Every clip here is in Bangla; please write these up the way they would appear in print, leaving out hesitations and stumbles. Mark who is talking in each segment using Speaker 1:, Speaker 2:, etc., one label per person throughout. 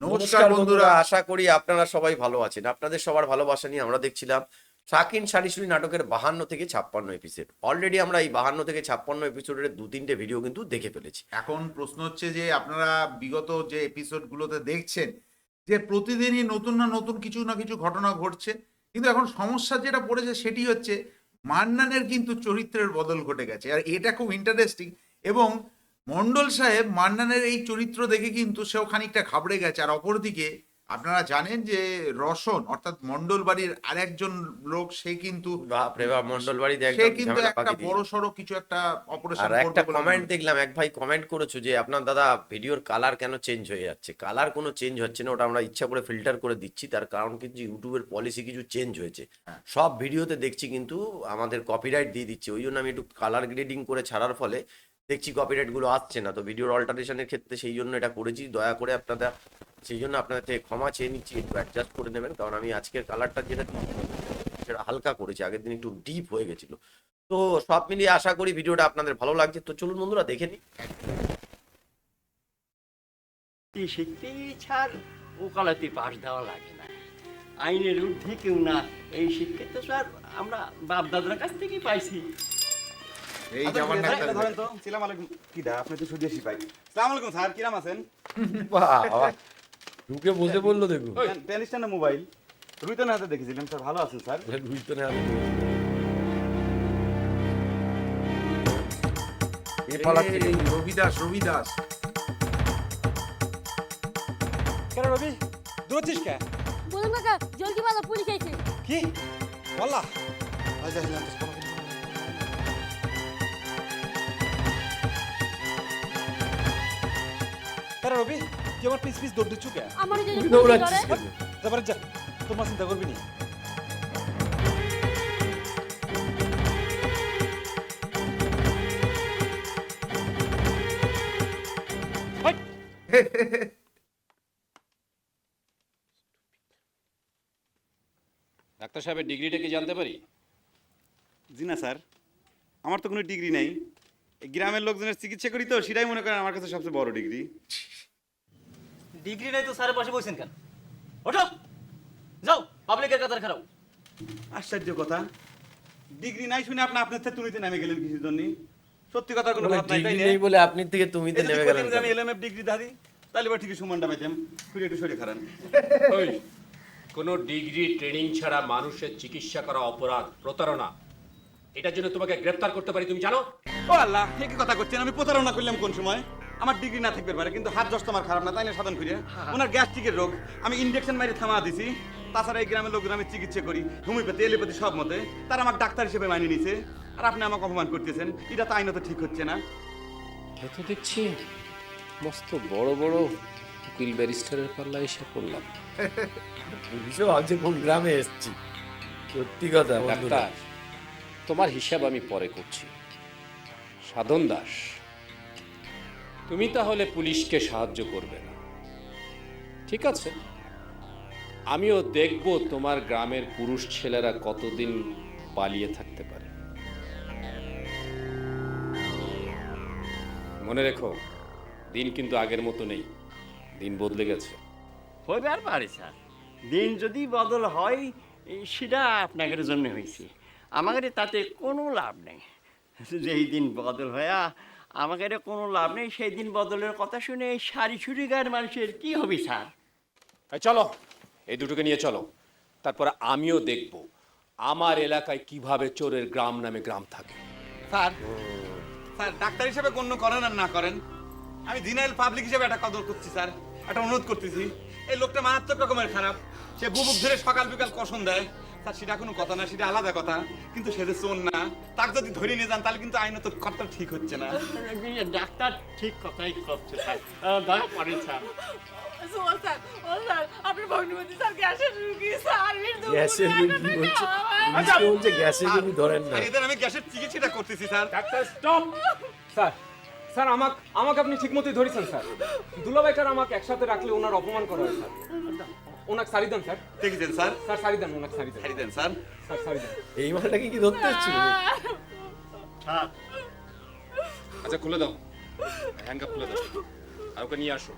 Speaker 1: নমস্কার বন্ধুরা, আশা করি আপনারা সবাই ভালো আছেন। আপনাদের সবার ভালোবাসা নিয়ে আমরা দেখছিলান শাকিন শালিশুরি নাটকের 52 থেকে 56 এপিসোড। অলরেডি আমরা এই 52 থেকে 56 এপিসোডের 2-3টে ভিডিও কিন্তু দেখে ফেলেছি।
Speaker 2: এখন প্রশ্ন হচ্ছে যে আপনারা বিগত যে এপিসোডগুলোতে দেখছেন যে প্রতিদিনই নতুন না নতুন কিছু না কিছু ঘটনা ঘটছে, কিন্তু এখন সমস্যা যেটা পড়েছে সেটি হচ্ছে মান্নানের কিন্তু চরিত্রের বদল ঘটে গেছে, আর এটা খুব ইন্টারেস্টিং। এবং মন্ডল সাহেব মান্নানের এই চরিত্র দেখে কিন্তু সেও খানিকটা ঘাবড়ে গেছে। আর অপরদিকে আপনারা জানেন যে রসন অর্থাৎ মন্ডল বাড়ির আরেকজন লোক, সে কিন্তু
Speaker 1: বাপরে বাপ, মন্ডল বাড়ি
Speaker 2: সে
Speaker 1: একদম
Speaker 2: কিন্তু
Speaker 1: ঝামেলা
Speaker 2: একটা
Speaker 1: পাকিয়ে
Speaker 2: বড়
Speaker 1: দিয়েছে।
Speaker 2: সড়ো কিছু একটা অপারেশন
Speaker 1: আর একটা কমেন্ট দেখলাম, এক ভাই কমেন্ট করেছো যে আপনার দাদা ভিডিওর কালার কেন চেঞ্জ হয়ে যাচ্ছে। কালার কোনো চেঞ্জ হচ্ছে না, ওটা আমরা ইচ্ছা করে ফিল্টার করে দিচ্ছি। তার কারণ কিন্তু ইউটিউবের পলিসি কিছু চেঞ্জ হয়েছে। সব ভিডিওতে দেখছি কিন্তু আমাদের কপিরাইট দিয়ে দিচ্ছে, ওই জন্য আমি একটু কালার গ্রেডিং করে ছাড়ার ফলে দেখছি কপিরাইট গুলো আসছে না। তো ভিডিওর অল্টারেশনের ক্ষেত্রে সেই জন্য এটা করেছি। দয়া করে আপনারা সেই জন্য আপনাদের থেকে ক্ষমা চেয়ে নিচ্ছি, একটু অ্যাডজাস্ট করে নেবেন। কারণ আমি আজকের কালারটা যেটা দিয়েছি সেটা হালকা করেছি, আগের দিন একটু ডিপ হয়ে গেছিল। তো সব মিলিয়ে আশা করি ভিডিওটা আপনাদের ভালো লাগছে। তো চলুন বন্ধুরা দেখে নিই।
Speaker 3: শিখতেই ছাড় ওকালতি পাশ দেওয়া লাগে না, আইনের ঊর্ধ্বে কেউ না। এই শিক্ষা তো স্যার আমরা বাপ দাদার কাছ থেকেই পাইছি।
Speaker 2: এই যেমন
Speaker 4: ধরেন তো সালাম আলাইকুম। কিডা আপনি তো সুদেশি ভাই। সালাম আলাইকুম স্যার, কিরাম আছেন?
Speaker 1: বাবা ঢুকে বসে বললো, দেখুন
Speaker 4: টেনিসটা না মোবাইল রুইতনের হাতে দেখেছিলাম স্যার, ভালো আছেন স্যার?
Speaker 2: রবিদাস রবিদাস
Speaker 4: কেন রবি দৌড়ছিস কে?
Speaker 5: বলুন কাকা, জলদি বলো, পুলিশ আইছে।
Speaker 4: কি বললা? কেন রবি কি আমার পিস পিস দৌড় দিচ্ছ কে?
Speaker 5: আমার যদি
Speaker 1: তুই
Speaker 5: পুলিশ
Speaker 1: দৌড়াচ্ছিস
Speaker 5: ধরে,
Speaker 1: কেন?
Speaker 4: যাবার যা, তোমার চিন্তা করবি নি।
Speaker 6: ডাক্তার সাহেবের ডিগ্রিটা কি জানতে পারি?
Speaker 4: জি না স্যার, আমার তো কোনো ডিগ্রি নাই। এই গ্রামের লোকজনের চিকিৎসা করি তো, সেটাই মনে করেন আমার কাছে সবচেয়ে বড় ডিগ্রি।
Speaker 3: ডিগ্রি নাই তো স্যারের পাশে বসেন কেন? ওঠো, যাও পাবলিকের কাতার খারাপ।
Speaker 4: আশ্চর্য কথা, ডিগ্রি নাই শুনে আপনি আপনার থেকে তুলিতে নেমে গেলেন কিসের জন্য? সত্যি কথা কোনো ভাব নাই, তাই
Speaker 1: ডিগ্রি
Speaker 4: না?
Speaker 1: নেই বলে আপনি থেকে তুমি
Speaker 4: এই যদি
Speaker 1: নেমে
Speaker 4: বলতেন
Speaker 1: গেলেন
Speaker 4: যে আমি
Speaker 1: কেন?
Speaker 4: এলএমএফ ডিগ্রি ধারি, তাহলে বা ঠিকই সমানটা পাইতাম। ফিরে একটু সরে খারান।
Speaker 6: ওই কোনো ডিগ্রি ট্রেনিং ছাড়া মানুষের চিকিৎসা করা অপরাধ, প্রতারণা। এটার জন্য তোমাকে গ্রেফতার করতে পারি, তুমি জানো?
Speaker 4: ও আল্লাহ, কি কথা করছেন? আমি প্রতারণা করলাম কোন সময়? আমার ডিগ্রি না থাকবে পারে, কিন্তু হাত যশ আমার খারাপ না, তাই না? সাধন করিয়া ওনার গ্যাস্ট্রিকের রোগ আমি ইনজেকশন মারি থামা দিছি। তাছাড়া এই গ্রামের লোকজন আমি চিকিৎসা করি হোমিওপ্যাথি এলোপ্যাথি সব মতে, তারা আমার ডাক্তার হিসেবে মানিয়ে নিছে। আর আপনি আমাকে অপমান করতেছেন, এটা তো আইনত ঠিক হচ্ছে না।
Speaker 7: এ তো দেখছি মস্ত বড় বড় উকিল ব্যারিস্টারের পাল্লা এসে পড়লাম।
Speaker 1: পুলিশও ভাবছে কোন গ্রামে এসেছি। সত্যি কথা বন্ধুরা।
Speaker 7: ডাক্তার, তোমার হিসাব আমি পরে করছি। সাধন দাস, তুমি তাহলে পুলিশকে সাহায্য করবে না, ঠিক আছে? আমিও দেখব তোমার গ্রামের পুরুষ ছেলেরা কতদিন পালিয়ে থাকতে পারে। মনে রেখো, দিন কিন্তু আগের মতো নেই, দিন বদলে গেছে।
Speaker 3: হইবে আর পারে স্যার, দিন যদি বদল হয় সেটা আপনাদের জন্য হয়েছে, আমাদের তাতে কোনো লাভ নেই। যেই দিন বদল হয়া আমাদের কোনো লাভ নেই, সেই দিন বদলের কথা শুনে এই সারি সুরি গায়ের মানুষের কি হবে স্যার?
Speaker 7: এই চলো, এই দুটোকে নিয়ে চলো, তারপরে আমিও দেখব আমার এলাকায় কিভাবে চোরের গ্রাম নামে গ্রাম থাকে।
Speaker 4: স্যার, স্যার ডাক্তার হিসেবে গণ্য করেন আর না করেন, আমি জিনাইল পাবলিক হিসেবে একটা কদর করছি স্যার, একটা অনুরোধ করতেছি। এই লোকটা মারাত্মক রকমের খারাপ, সে বুবুক ধরে সকাল বিকাল কষণ দেয় স্যার, সেটা কোনো কথা না, সেটা আলাদা কথা। কিন্তু সে যে চোর না, তাকে যদি ধরে নিয়ে যান তাহলে কিন্তু আইনত কথা ঠিক হচ্ছে না।
Speaker 3: ডাক্তার ঠিক কথাই করছে স্যার, দয়া করেন স্যার।
Speaker 1: গ্যাসের রুগী বলছে, পুলিশকে বলছে গ্যাসের রুগী ধরেন না।
Speaker 4: আর এদের আমি গ্যাসের চিকিৎসাটা করতেছি sir.
Speaker 8: Doctor stop! Sir, sir আমাকে আপনি ঠিকমতোই ধরেছেন স্যার। দুলাভাইটার আমাকে একসাথে রাখলে ওনার অপমান করা হয় স্যার। ওনাকে সারি দেন স্যার।
Speaker 4: দেখেছেন স্যার?
Speaker 8: স্যার সারি দেন, ওনাকে সারি দেন।
Speaker 4: ছাড়ি দেন স্যার।
Speaker 8: স্যার সারি দেন।
Speaker 1: এই মালটাকে কি ধরতে হচ্ছিল?
Speaker 7: আচ্ছা খুলে দাও, হ্যান্ডকাপ খুলে দাও, আর ওকে নিয়ে আসো।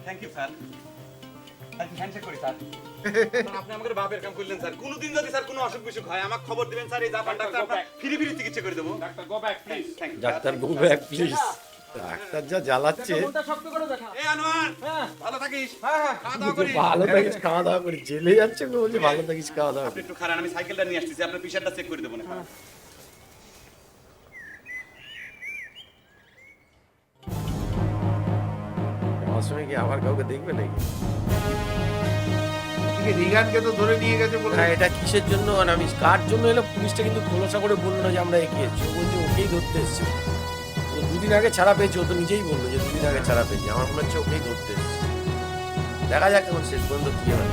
Speaker 4: থ্যাংক ইউ স্যার হ্যান্ডশেক করি স্যার আপনি আমাদের বাপের কাম করলেন স্যার কোনোদিন যদি স্যার কোনো অসুখ বিসুখ হয় আমাকে খবর দিবেন স্যার এই জাপান ডাক্তার আপনার ফ্রি চিকিৎসা করে দেবো
Speaker 6: doctor go back please.
Speaker 4: Thank you
Speaker 1: doctor go back please. Doctor যা জ্বালাচ্ছে।
Speaker 8: মনটা শক্ত করে দেখা।
Speaker 4: এই আনোয়ার
Speaker 8: হ্যাঁ
Speaker 4: ভালো থাকিস
Speaker 8: হ্যাঁ
Speaker 4: খাওয়া দাওয়া করিস
Speaker 1: ভালো থাকিস, খাওয়া দাওয়া করি। জেলে যাচ্ছে গো, বলছে ভালো থাকিস, খাওয়া দাওয়া
Speaker 4: আপনি
Speaker 1: করি।
Speaker 4: একটু খারাপ আমি সাইকেলটা নিয়ে আসতেছি আপনার প্রেশারটা চেক করে দেবো না
Speaker 1: আমার সঙ্গে কি আবার কাউকে দেখবে নাকি?
Speaker 2: এদিকে রিগানকে তো ধরে নিয়ে গেছে বলে।
Speaker 1: হ্যাঁ, এটা কিসের জন্য আর আমি কার জন্য এলো পুলিশটা কিন্তু খোলসা করে বললো না যে আমরা এগিয়েছি। ও বলছে ওকেই ধরতে এসছি। ও দুদিন আগে ছাড়া পেয়েছে, ও তো নিজেই বললো যে দুদিন আগে ছাড়া পেয়েছি। আমার মনে হচ্ছে ওকেই ধরতে এসছি। দেখা যাক এখন শেষ পর্যন্ত কি হয়।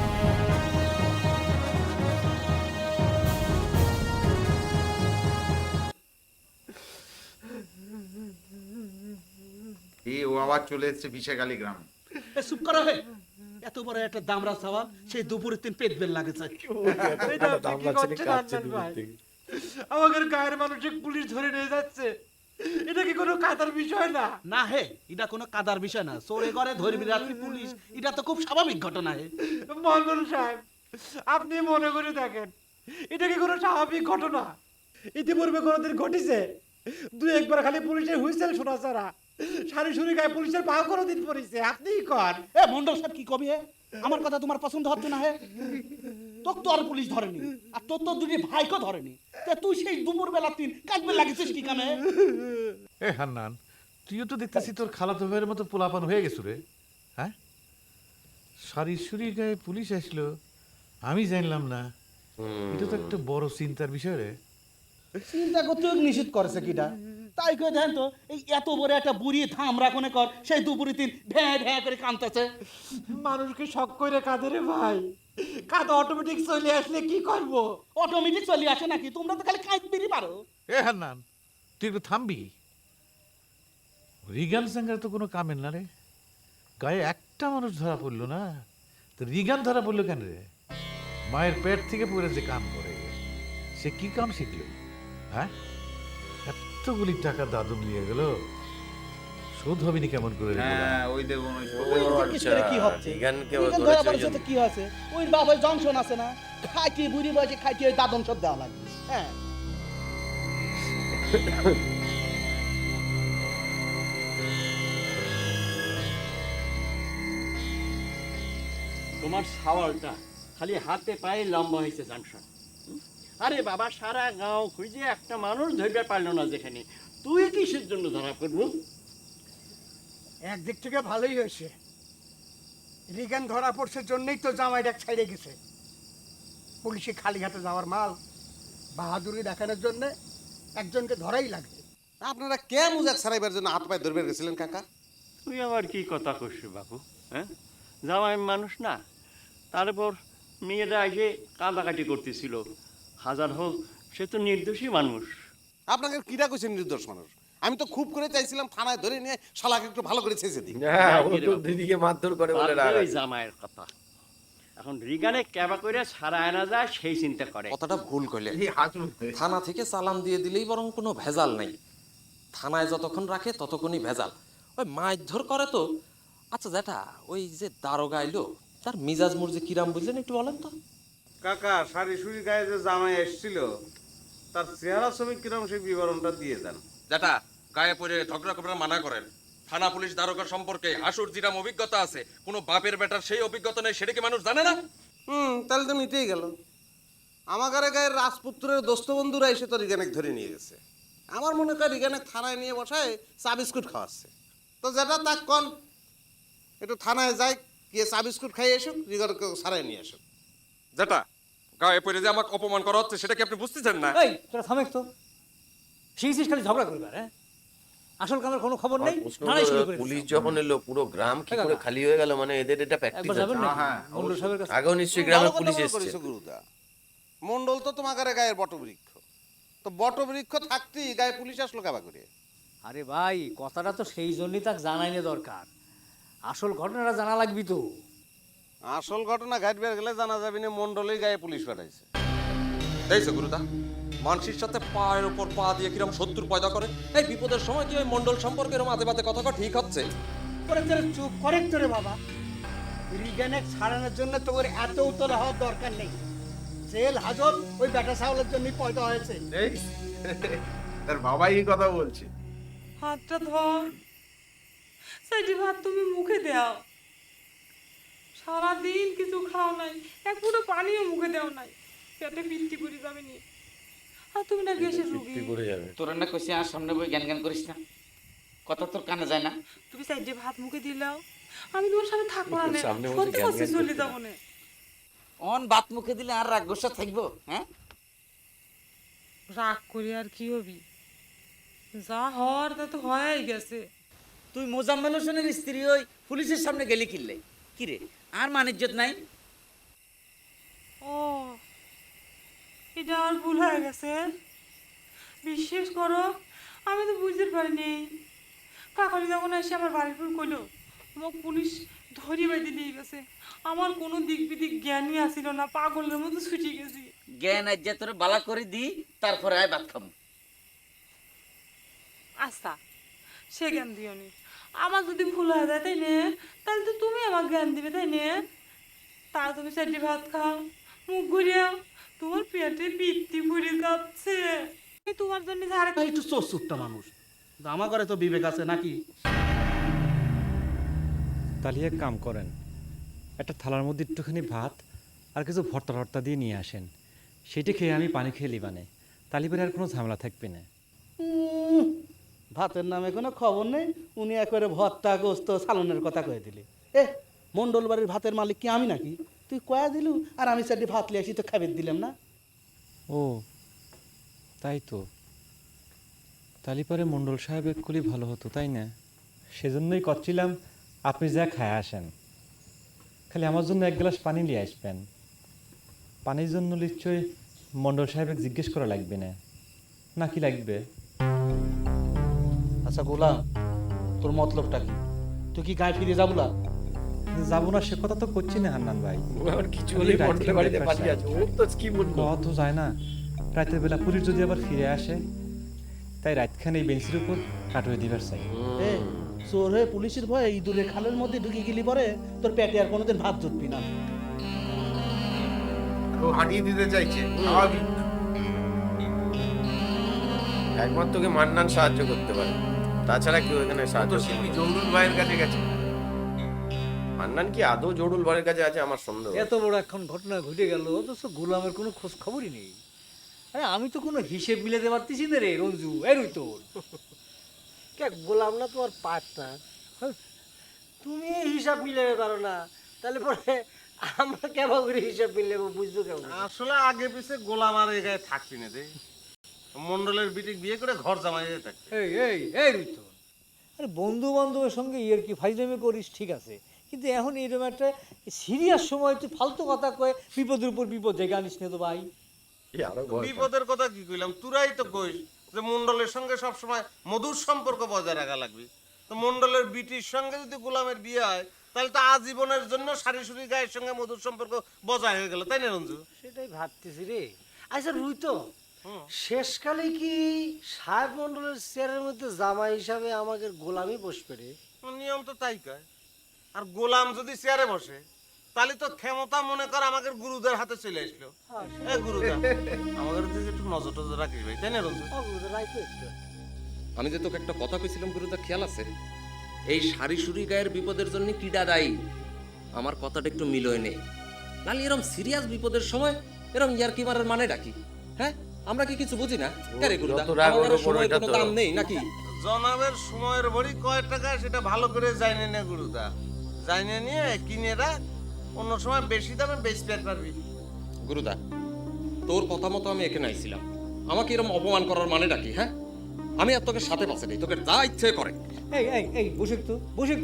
Speaker 2: ও আবার চলে এসছে বিশাখালী গ্রামে।
Speaker 9: চুপ করা হে এত বড় একটা দামরা চাওয়া সেই দুপুরের তিন পেট বেল লাগে চাই
Speaker 1: দাম লাগছে না, কাটছে দুদিন থেকে।
Speaker 9: আমাদের গায়ের মানুষকে পুলিশ ধরে নিয়ে যাচ্ছে এটা কি কোনো কাদার বিষয় না না হে এটা কোনো কাদার বিষয় না চোরে করে ধরবি রাত্রি পুলিশ এটা তো খুব স্বাভাবিক ঘটনা হে মঙ্গল সাহেব আপনি মনে করে দেখেন এটা কি কোনো স্বাভাবিক ঘটনা ইতিপূর্বে কোনোদিন ঘটেছে দুই একবার খালি পুলিশের হুইসেল শোনা ছাড়া সারি সুরি গায়ে পুলিশের পা কোনোদিন পড়েছে আপনিই কর এ মন্ডল সাহেব কি কবি হে আমার কথা তোমার পছন্দ হচ্ছে না হে তোর তো আর পুলিশ ধরেনি আর তোর তো দুটি ভাইকে ধরেনি তা তুই সেই দুপুর বেলা তিন কাটবে লাগিছিস কি কামে
Speaker 10: এ হান্নান, তুইও তো দেখতেছি তোর খালাতো ভাইয়ের মতো পোলাপান হয়ে গেছো রে। হ্যাঁ, সারি সুরি গায়ে পুলিশ আসলো, আমি জানলাম না। এটা তো একটা বড় চিন্তার বিষয় রে।
Speaker 9: চিন্তা করতে নিষেধ করেছে কিটা তাই করে দেখেন তো এই এত বড় একটা বুড়ি থামরা কোনে কর সেই দুপুরে তিন ভ্যাঁ ভ্যাঁ করে কাঁদতেছে মানুষকে শখ করে কাঁদে রে ভাই কাঁদা অটোমেটিক চলে আসলে কি করব অটোমেটিক চলে আসে নাকি তোমরা তো খালি কাঁদতেই পারো
Speaker 10: এ হান্নান, তুই একটু থামবি। রিগান সাঙ্গার তো কোনো কামের না রে। গায়ে একটা মানুষ ধরা পড়লো না, তো রিগান ধরা পড়লো কেন রে? মায়ের পেট থেকে পড়ে যে কাম করে সে কি কাম শিখলো? হ্যাঁ, এতগুলি টাকা দাদু নিয়ে গেল, শোধ হবিনি কেমন করে রে বল?
Speaker 2: হ্যাঁ, ওই দেখুন ওই
Speaker 9: ওই যে কি করে কি হচ্ছে
Speaker 1: রিগানকে ও
Speaker 9: রিগান
Speaker 1: ধরেছে
Speaker 9: ধরা
Speaker 1: ওই
Speaker 9: পড়েছে
Speaker 1: জন্য।
Speaker 9: তো কি আছে ওই বাবার জংশন আছে না খাইতে বুড়ি বয়সে খাইতে ওই দাদন সব দেওয়া লাগবে হ্যাঁ
Speaker 3: তোমার সাওয়ালটা খালি হাতে পায়ে লম্বা হয়েছে জাংশন। আরে বাবা সারা গাঁও খুঁজে একটা মানুষ ধরতে পারলো না যেখানে, তুই কিসের জন্য ধরা পড়বো?
Speaker 11: একদিক থেকে ভালোই হয়েছে রিগান ধরা পড়ছে জন্যই তো জামাইটা ছাইড়ে গেছে পুলিশে খালি হাতে যাওয়ার মাল বাহাদুরি দেখানোর জন্য একজনকে ধরাই লাগে
Speaker 12: আপনারা কে মুজাক সারাইবার জন্য হাত পায়ে ধরবে গেছিলেন কাকা?
Speaker 3: তুই আবার কি কথা করছিস বাবু? হ্যাঁ, জামাই মানুষ না, তারপর মেয়েরা এসে কাঁদাকাটি করতেছিল। হাজার হোক সে তো নির্দোষী মানুষ।
Speaker 12: আপনাকে কিরা কইছেন নির্দোষ মানুষ? আমি তো খুব করে চাইছিলাম থানায় ধরে নিয়ে শালাকে একটু ভালো করে ছেঁচে দিই।
Speaker 1: হ্যাঁ, ও তো দিদিকে মারধর করে বলে
Speaker 3: বাদ দে
Speaker 1: রাগ
Speaker 3: ওই
Speaker 1: আছে।
Speaker 3: জামাইয়ের কথা। এখন রিগানে ক্যাবা করে ছাড়া আনা যায় সেই চিন্তা করে।
Speaker 12: কথাটা ভুল কইলে।
Speaker 2: এই হাজুর
Speaker 12: থানা থেকে চালান দিয়ে দিলেই বরং কোনো ভেজাল নাই। থানায় যতক্ষণ রাখে ততক্ষণই ভেজাল। ওই মারধর করে তো। আচ্ছা জ্যাঠা, ওই যে দারোগা আইলো তার মিজাজ মুরজি কিরাম বুঝলেন একটু বলেন তো?
Speaker 13: কাকা সারি সুরি গায়ে যে জামাই এসেছিল তার চেহারা ছবি কিরম সেই বিবরণটা দিয়ে দেন।
Speaker 12: জ্যাঠা, গায়ে পড়ে ঝগড়া করার মানা করেন। থানা পুলিশ দারোগার সম্পর্কে হাসুর জিরাম অভিজ্ঞতা আছে, কোনো বাপের বেটার সেই অভিজ্ঞতা নেই, সেটা কি মানুষ জানে না? তাহলে তো মিটেই গেল। আমাদের গায়ের রাজপুত্রের দোস্ত বন্ধুরা এসে তো রিগানেক ধরে নিয়ে গেছে। আমার মনে হয় রিগানেক থানায় নিয়ে বসায় চা বিস্কুট খাওয়াচ্ছে। তো যেটা তাক কন একটু থানায় যাই, গিয়ে চা বিস্কুট খাইয়ে এসুক, রিগানকে সারাই নিয়ে আসুক। যেটা গায়ে পড়ে যে আমাকে অপমান করা হচ্ছে সেটা কি আপনি বুঝতেছেন না?
Speaker 11: এই তোরা থামেক তো শিখছিস খালি ঝগড়া করবার হ্যাঁ আসল কামের কোনো খবর নেই
Speaker 1: প্রশ্ন
Speaker 11: নাড়াই শুরু
Speaker 1: হলো,
Speaker 11: করে
Speaker 1: পুলিশ যখন এলো পুরো গ্রাম কি করে খালি হয়ে গেল? মানে এদের এটা প্র্যাকটিস
Speaker 11: একবার যাবেন না
Speaker 2: হ্যাঁ,
Speaker 11: মন্ডল সাহেবের কাছে
Speaker 1: আগেও নিশ্চয়ই গ্রামে
Speaker 12: ভালো কথা
Speaker 1: পুলিশ
Speaker 12: মনে
Speaker 1: এসছে।
Speaker 12: করেছো গুরুদা। মন্ডল তো তোমাদের গায়ের বটবৃক্ষ, তো বটবৃক্ষ থাকতেই গায়ে পুলিশ আসলো কাবা করে?
Speaker 11: আরে ভাই কথাটা তো সেই জন্যই তাকে জানাইলে দরকার আসল ঘটনাটা জানা লাগবি তো
Speaker 12: আসল ঘটনা ঘাটবে গেলে জানা যাবে না মন্ডলের গায়ে পুলিশ পাঠাইছে। দেখছো গুরুদা, মানুষের সাথে পায়ের উপর পা দিয়ে কিরম শত্রু পয়দা করে। এই বিপদের সময় কি ওই মন্ডল সম্পর্কে এরকম আজে বাজে কথা ঠিক হচ্ছে?
Speaker 11: করে চুপ করে রে বাবা রিগানে ছাড়ানোর জন্য তোর এত উতলা হওয়ার দরকার নেই। জেল হাজত ওই বেটা ছাগলের জন্যই পয়দা হয়েছে।
Speaker 2: এই, তার বাবাই এই কথা বলছে।
Speaker 5: হাতটা ধর, সাইডে ভাত তুমি মুখে দাও। সারাদিন কিছু খাও নাই, এক ফুটো পানিও মুখে দাও নাই, পেটে পিত্তি করে যাবে নি। আর তুমি না গ্যাসের রুগী।
Speaker 1: পড়ে যাবে।
Speaker 14: তোর না কইছি আর সামনে বই জ্ঞান জ্ঞান করিস না, কথা তোর কানে যায় না।
Speaker 5: তুমি সাইডে ভাত মুখে দিলাও, আমি তোমার সাথে থাকবো না,
Speaker 1: সামনে বসে
Speaker 5: সত্যি
Speaker 1: জ্ঞান
Speaker 5: বলছি
Speaker 1: জ্ঞান
Speaker 5: চলে যাবো না।
Speaker 14: অন ভাত মুখে দিলে আর রাগ গোসা থাকবো? হ্যাঁ,
Speaker 5: রাগ করে আর কি হবি, যা হওয়ার তা তো হয়েই গেছে।
Speaker 14: তুই মোজাম্মেল হোসেনের স্ত্রী ওই পুলিশের সামনে গেলি কিনলে কি রে, আর মান ইজ্জত নাই?
Speaker 5: ও, এটা আর ভুল হয়ে গেছে। বিশ্বাস করো, আমি তো বুঝতে পারিনি। কাকালি যখন এসে আমার বাড়ির পর কইলো আমার পুলিশ ধরি বেঁধে নিয়ে গেছে, আমার কোনো দিক বিদিক জ্ঞানই আসিল না, পাগলের মতো ছুটে গেছি।
Speaker 14: জ্ঞান আজ্ঞা তোর বালা করে দি, তারপরে আয় ভাত খাম।
Speaker 5: আচ্ছা, সে জ্ঞান দিও নি। আমার যদি ভুল হয়ে যায় তাই নে, তাহলে তো তুমি আমার জ্ঞান দিবে তাই নে। তা তুমি চারটি ভাত খাও, মুখ ঘুরিয়াও, তোমার পেটে পিত্তি ভরে যাচ্ছে। এই তোমার জন্য ঝাড়ে
Speaker 9: একটু চোরচুট্টা মানুষ, আমার ঘরে তো বিবেক আছে নাকি?
Speaker 8: তাহলে এক কাম করেন, একটা থালার মধ্যে একটুখানি ভাত আর কিছু ভর্তা টর্তা দিয়ে নিয়ে আসেন, সেটা খেয়ে আমি পানি খেয়ে লিবানে, তাহলে পরে আর কোনো ঝামেলা থাকবে না।
Speaker 9: ভাতের নামে কোনো খবর নেই, উনি একবারে ভর্তা গোস্ত সালনের কথা কয়ে দিলি। মন্ডল বাড়ির ভাতের মালিক কি আমি নাকি? তুই কয়া দিলু আর আমি চারটি ভাত লিয়ে আসি তো খাবার দিলাম না।
Speaker 8: ও তাই তো, তাহলে পরে মণ্ডল সাহেব একগুলি ভালো হতো তাই না? সেজন্যই করছিলাম আপনি যা খায় আসেন, খালি আমার জন্য এক গ্লাস পানি নিয়ে আসবেন। পানির জন্য নিশ্চয়ই মণ্ডল সাহেবকে জিজ্ঞেস করা লাগবে না, নাকি লাগবে?
Speaker 9: আচ্ছা গোলাম, তোর মতলবটা কি? তুই কি গায়ে ফিরে যাবো না?
Speaker 8: যাবো না সে কথা তো করছি না হান্নান ভাই,
Speaker 1: আমার কিছু হলেই মন্ডলের বাড়িতে পালিয়ে আছে, ওর তো কি বলবো।
Speaker 8: কথা তো যায় না, রাতের বেলা পুলিশ যদি আবার ফিরে আসে, তাই রাতখানে এই বেঞ্চের উপর কাটুয়ে দিবার চাই।
Speaker 9: চোর হয়ে পুলিশের ভয়ে ইঁদুরের খালের মধ্যে ঢুকে গেলি পরে তোর পেটে আর কোনোদিন ভাত জুটবি না।
Speaker 2: ও হাঁটিয়ে দিতে চাইছে, স্বাভাবিক।
Speaker 1: একমাত্র তোকে মান্নান সাহায্য করতে পারে, তাছাড়া কেউ এখানে সাহায্য
Speaker 2: তো
Speaker 1: করতে
Speaker 2: শিল্পী
Speaker 1: পারে না।
Speaker 2: জৌলুল ভাইয়ের কাছে গেছে।
Speaker 1: মান্নান কি আদৌ জৌডুল বাড়ির কাছে আছে আমার সন্দেহ।
Speaker 15: এত বড় এখন ঘটনা ঘটে গেল, অথচ গোলামের কোনো খোঁজ খবরই নেই। আরে আমি তো কোনো হিসেব মিলাতে পারতেছি না রে রঞ্জু, এরই তোর
Speaker 11: কে গোলাম না তোমার পার্টনার, তুমি হিসাব মিলাতে পারো না, তাহলে পরে আমরা কেমন করে হিসাব মিলাবো, বুঝবো কেমন?
Speaker 12: আসলে আগে পিছে গোলাম আর এই গায়ে থাকবি না রে, মন্ডলের বিটি বিয়ে করে ঘর জামাই হয়ে থাকবে।
Speaker 15: এই তোর আরে বন্ধু বান্ধবের সঙ্গে ইয়ের কি ফাইজলামি করিস ঠিক আছে, কিন্তু এখন এরকম একটা সিরিয়াস সময় তুই ফালতু কথা কয়ে বিপদের উপর বিপদ জায়গা আনিস না তো ভাই।
Speaker 12: বিপদের কথা কি কইলাম, তুরাই তো কইস যে মন্ডলের সঙ্গে সবসময় মধুর সম্পর্ক বজায় রাখা লাগবে। তো মন্ডলের বিটির সঙ্গে যদি গোলামের বিয়ে হয়, তাহলে তো আজীবনের জন্য সারি সুরি গায়ের সঙ্গে মধুর সম্পর্ক বজায় হয়ে গেল, তাই না রঞ্জু?
Speaker 11: সেটাই ভাবতেছি রে। আচ্ছা রুই তো শেষকালে কি সাহেব মন্ডলের চেয়ারের মধ্যে জামাই হিসাবে আমাদের গোলামি বসবে রে?
Speaker 12: নিয়ম তো তাই কয়। আর গোলাম যদি চেয়ারে বসে, তাহলে তো ক্ষমতা মনে কর আমাদের গুরুদের হাতে চলে আসলো। গুরুদা আমাদের দিকে একটু নজর টজর রাখিস ভাই, তাই না রঞ্জু?
Speaker 16: আমি যে তোকে একটা কথা কইছিলাম গুরুদা, খেয়াল আছে? এই সারি সুরি গায়ের বিপদের জন্য কিডা দায়ী, আমার কথাটা একটু মিলয় নেই। নাহলে এরকম সিরিয়াস বিপদের সময় এরকম ইয়ারকি মারার মানে ডাকি? হ্যাঁ, আমরা কি কিছু বুঝি না? কেরে গুরুদা, আমাদের সময় কোনো দাম নেই নাকি?
Speaker 12: জনাবের সময়ের ভরি কয় টাকা সেটা ভালো করে জানে না গুরুদা, জানে নিয়ে কিনে রাখ, অন্য সময় বেশি দামে বেচতে পারবি।
Speaker 16: গুরুদা, তোর কথা মতো আমি এখানে আইছিলাম, আমাকে এরকম অপমান করার মানে ডাকি? হ্যাঁ, আমি আর তোকে সাথে পাশে নেই, তোকে যা ইচ্ছে করে।
Speaker 15: এই বসে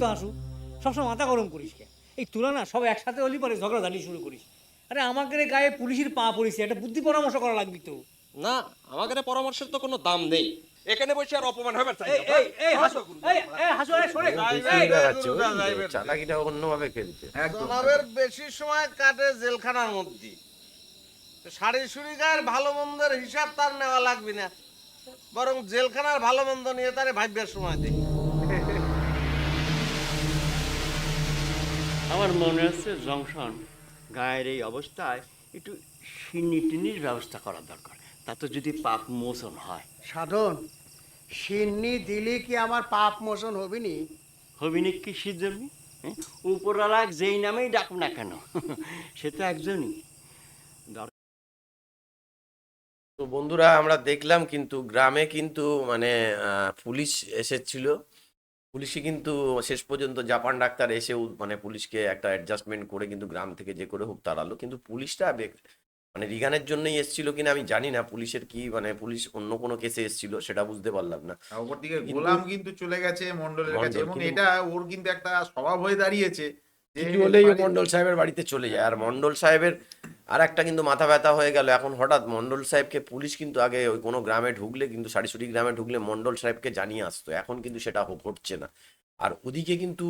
Speaker 15: তো আসু, সবসময় মাথা গরম করিস কে? এই তুলা না সব একসাথে হলি পরে ঝগড়া ঝাঁটি শুরু করিস। আরে আমাকে গায়ে পুলিশের পা পড়েছে, একটা বুদ্ধি পরামর্শ করা লাগবি তো।
Speaker 16: না, আমাদের পরামর্শের তো কোনো দাম নেই, এখানে বসে আর অপমান হবে।
Speaker 1: চালাকিটা অন্যভাবে খেলছে।
Speaker 12: জনাবের বেশি সময় কাটে জেলখানার মধ্যে, সারি সুরি গায়ের ভালো মন্দের হিসাব তার নেওয়া লাগবে না, বরং জেলখানার ভালো মন্দ নিয়ে তারে ভাববার সময় দিই।
Speaker 3: আমার মনে হচ্ছে জংশন গায়ের এই অবস্থায় একটু সিন্নি টিনির ব্যবস্থা করা দরকার, তাতে যদি পাপ মোচন হয়।
Speaker 11: সাধন, সিন্নি দিলে কি আমার পাপ মোচন হবিনি?
Speaker 3: হবিনি কি সিদ্ধমি? উপরওয়ালা যেই নামেই ডাকুন না কেন, সে তো একজনই।
Speaker 1: তো বন্ধুরা আমরা দেখলাম কিন্তু গ্রামে কিন্তু মানে পুলিশ এসেছিল, পুলিশই কিন্তু শেষ পর্যন্ত জাপান ডাক্তার এসেও মানে পুলিশকে একটা অ্যাডজাস্টমেন্ট করে কিন্তু গ্রাম থেকে যে করে হোক তাড়ালো। কিন্তু পুলিশটা মানে রিগানের জন্যই এসেছিল কিনা আমি জানি না, পুলিশের কি মানে পুলিশ অন্য কোনো কেসে এসেছিল সেটা বুঝতে পারলাম না।
Speaker 2: ওপর দিকে গোলাম কিন্তু চলে গেছে মন্ডলের কাছে, এবং এটা ওর কিন্তু একটা স্বভাব হয়ে দাঁড়িয়েছে যে
Speaker 1: কিছু হলেই ও মন্ডল সাহেবের বাড়িতে চলে যায়। আর মন্ডল সাহেবের আর একটা কিন্তু মাথা ব্যথা হয়ে গেল এখন হঠাৎ, মন্ডল সাহেবকে পুলিশ কিন্তু আগে ওই কোনো গ্রামে ঢুকলে কিন্তু সারিসুরি গ্রামে ঢুকলে মন্ডল সাহেবকে জানিয়ে আসতো, এখন কিন্তু সেটা ঘটছে না। আর ওদিকে কিন্তু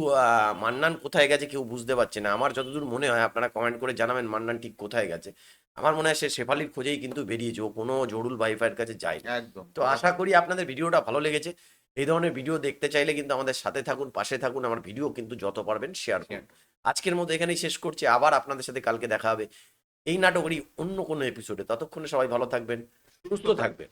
Speaker 1: মান্নান কোথায় গেছে কেউ বুঝতে পারছে না। আমার যতদূর মনে হয়, আপনারা কমেন্ট করে জানাবেন মান্নান ঠিক কোথায় গেছে। আমার মনে হয় সে শেফালির খোঁজেই কিন্তু বেরিয়েছে, ও কোনো জরুল ভাইফাইয়ের কাছে যায় না।
Speaker 2: একদম।
Speaker 1: তো আশা করি আপনাদের ভিডিওটা ভালো লেগেছে। এই ধরনের ভিডিও দেখতে চাইলে কিন্তু আমাদের সাথে থাকুন, পাশে থাকুন, আমার ভিডিও কিন্তু যত পারবেন শেয়ার করুন। আজকের মতো এখানেই শেষ করছি, আবার আপনাদের সাথে কালকে দেখা হবে এই নাটকেরই অন্য কোনো এপিসোডে। ততক্ষণে সবাই ভালো থাকবেন, সুস্থ থাকবেন।